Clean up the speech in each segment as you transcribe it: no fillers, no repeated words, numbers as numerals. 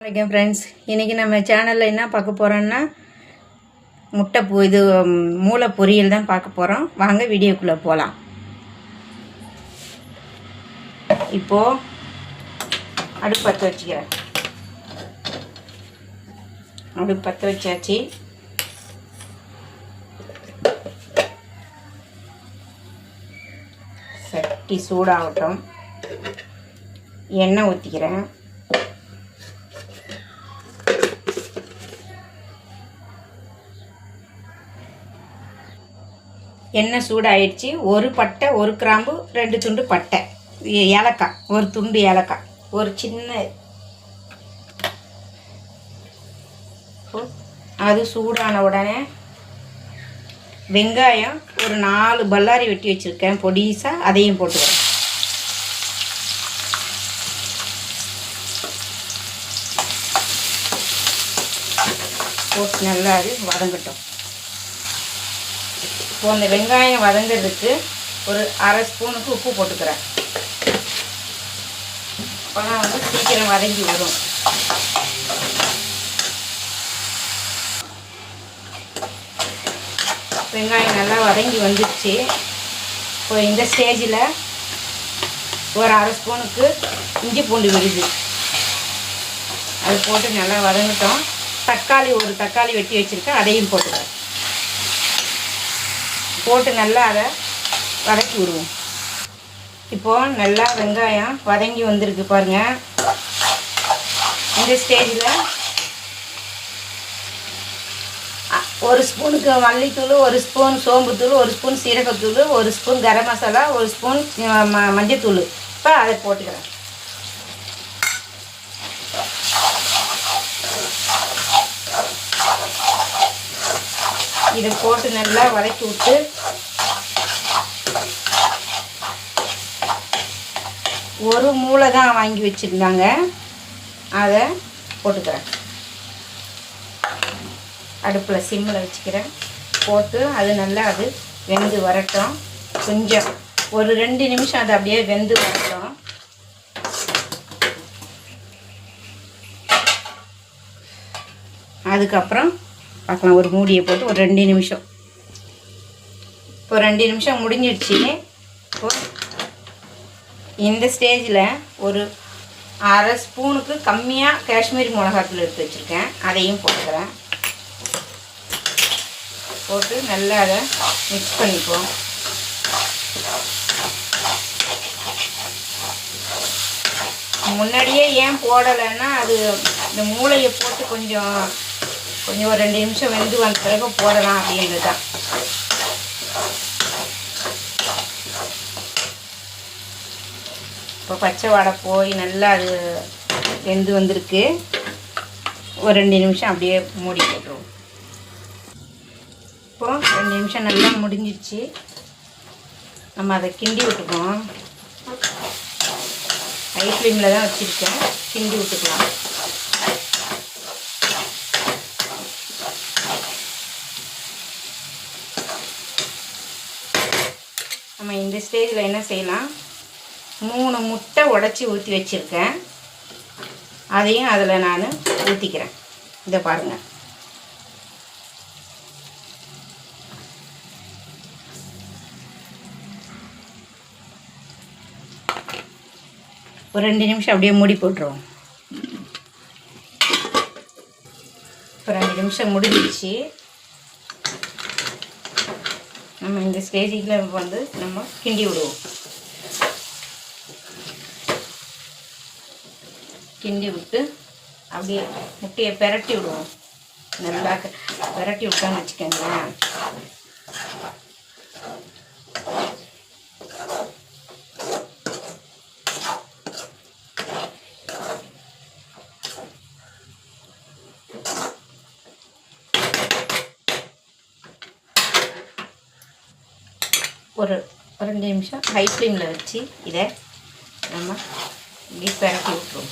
வணக்கம் ஃப்ரெண்ட்ஸ், இன்றைக்கி நம்ம சேனலில் என்ன பார்க்க போகிறோன்னா இது மூளை பொரியல் தான் பார்க்க போகிறோம். வாங்க வீடியோக்குள்ளே போகலாம். இப்போது அடுப்பு பற்ற வச்சுக்கிறேன். அடுப்பு பற்ற வச்சாச்சு. சட்டி சூடாகட்டும். எண்ணெய் ஊற்றிக்கிறேன். எண்ணெய் சூடாயிடுச்சு. ஒரு பட்டை, ஒரு கிராம்பு, 2 துண்டு பட்டை, ஏலக்காய், ஒரு துண்டு ஏலக்காய், ஒரு சின்ன அது சூடான உடனே வெங்காயம் ஒரு 4 பல்லாரி வெட்டி வச்சுருக்கேன் பொடிசாக, அதையும் போட்டுக்கிறேன். போட்டு நல்லா அது வதங்கட்டும். இப்போ அந்த வெங்காயம் வதங்கிறதுக்கு ஒரு 1/2 ஸ்பூனுக்கு உப்பு போட்டுக்கிறேன். அப்போதான் சீக்கிரம் வதங்கி வரும். வெங்காயம் நல்லா வதங்கி வந்துடுச்சு. இப்போ இந்த ஸ்டேஜில் ஒரு 1/2 ஸ்பூனுக்கு இஞ்சி பூண்டு விழுது அது போட்டு நல்லா வதங்கட்டும். ஒரு தக்காளி வெட்டி வச்சுருக்கேன், அதையும் போட்டுக்கிறேன். போட்டு நல்லா அதை வதக்கி விடுவோம். இப்போது நல்லா வெங்காயம் வதங்கி வந்திருக்கு பாருங்கள். இந்த ஸ்டேஜில் 1 ஸ்பூனுக்கு மல்லித்தூள், 1 ஸ்பூன் சோம்புத்தூள், 1 ஸ்பூன் சீரகத்தூள், 1 ஸ்பூன் கரம் மசாலா, 1 ஸ்பூன் மஞ்சத்தூள். இப்போ அதை போட்டுக்கிறேன். இதை போட்டு நல்லா வதக்கி விட்டு ஒரு மூளை தான் வாங்கி வச்சுருந்தாங்க, அதை போட்டுக்கிறேன். அடுப்பில் சிம்மில் வச்சுக்கிறேன். போட்டு அது நல்லா அது வெந்து வரட்டும். கொஞ்சம் ஒரு 2 நிமிஷம் அது அப்படியே வெந்து வரட்டும். அதுக்கப்புறம் பார்க்கலாம். ஒரு மூடியை போட்டு ஒரு 2 நிமிஷம். இப்போ 2 நிமிஷம் முடிஞ்சிடுச்சு. இப்போது இந்த ஸ்டேஜில் ஒரு 1/2 ஸ்பூனுக்கு கம்மியாக காஷ்மீரி மிளகாத்தூள் எடுத்து வச்சுருக்கேன், அதையும் போட்டுக்கிறேன். போட்டு நல்லா அதை மிக்ஸ் பண்ணிப்போம். முன்னாடியே ஏன் போடலைன்னா அது இந்த மூளையை போட்டு கொஞ்சம் ஒரு 2 நிமிஷம் வெந்து வந்த பிறகு போடலாம் அப்படின்றது தான். இப்போ பச்சை வாடை போய் நல்லா அது வெந்து வந்திருக்கு. ஒரு 2 நிமிஷம் அப்படியே மூடி போட்டுருவோம். இப்போது 2 நிமிஷம் நல்லா முடிஞ்சிடுச்சு. நம்ம அதை கிண்டி விட்டுக்குவோம். ஹை ஃப்ளேமில் தான் வச்சுருக்கேன், கிண்டி விட்டுக்கலாம். நம்ம இந்த ஸ்டேஜில் என்ன செய்யலாம், 3 முட்டை உடச்சி ஊற்றி வச்சுருக்கேன், அதையும் அதில் நான் ஊற்றிக்கிறேன். இதை பாருங்கள். ஒரு 2 நிமிஷம் அப்படியே மூடி போட்டுருவோம். இப்போ 2 நிமிஷம் முடிஞ்சிடுச்சு. நம்ம இந்த ஸ்டேஜில் நம்ம கிண்டி விடுவோம். கிண்டி விட்டு அப்படியே முட்டையை பெரட்டி விடுவோம். நல்லா பெரட்டி விட்டோன்னு வச்சுக்கோங்களேன். ஒரு 2 நிமிஷம் ஹை ஃப்ளேமில் வச்சு இதை நம்ம இப்படி பெரட்டி விட்டுருவோம்.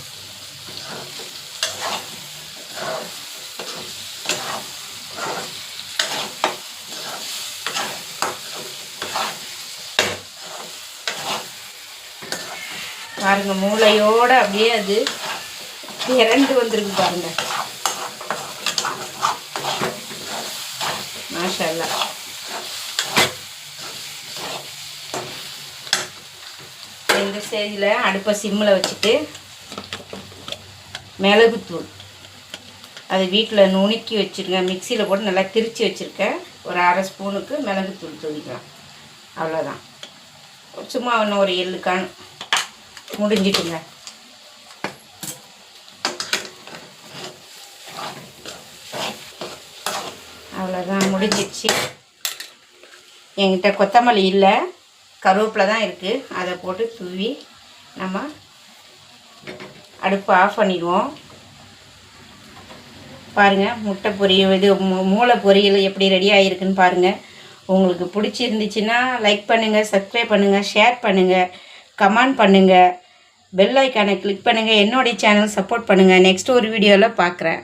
பாருங்கள், மூளையோடு அப்படியே அது இரண்டு வந்திருக்கு பாருங்க. மாஷா அல்லாஹ். இந்த ஸ்டேஜில் அடுப்பை சிம்மில் வச்சுட்டு மிளகுத்தூள் அது வீட்டில் நுணுக்கி வச்சுருங்க, மிக்சியில் போட்டு நல்லா திரித்து வச்சுருக்கேன். ஒரு அரை ஸ்பூனுக்கு மிளகுத்தூள் தூவிக்கலாம். அவ்வளோதான். சும்மா இன்னும் ஒரு எள்ளுக்கான் முடிஞ்சிட்டுங்க. அவ்வளோதான், முடிஞ்சிடுச்சு. என்கிட்ட கொத்தமல்லி இல்லை, கருவேப்பிலை தான் இருக்குது. அதை போட்டு தூவி நம்ம அடுப்பு ஆஃப் பண்ணிடுவோம். பாருங்கள், முட்டை பொரியல் இது மூளை பொரியல் எப்படி ரெடி ஆகிருக்குன்னு பாருங்கள். உங்களுக்கு பிடிச்சிருந்துச்சுன்னா லைக் பண்ணுங்கள், சப்ஸ்கிரைப் பண்ணுங்கள், ஷேர் பண்ணுங்கள், கமெண்ட் பண்ணுங்கள், பெல் ஐக்கானை கிளிக் பண்ணுங்கள். என்னுடைய சேனல் சப்போர்ட் பண்ணுங்கள். நெக்ஸ்ட் ஒரு வீடியோவில் பார்க்குறேன்.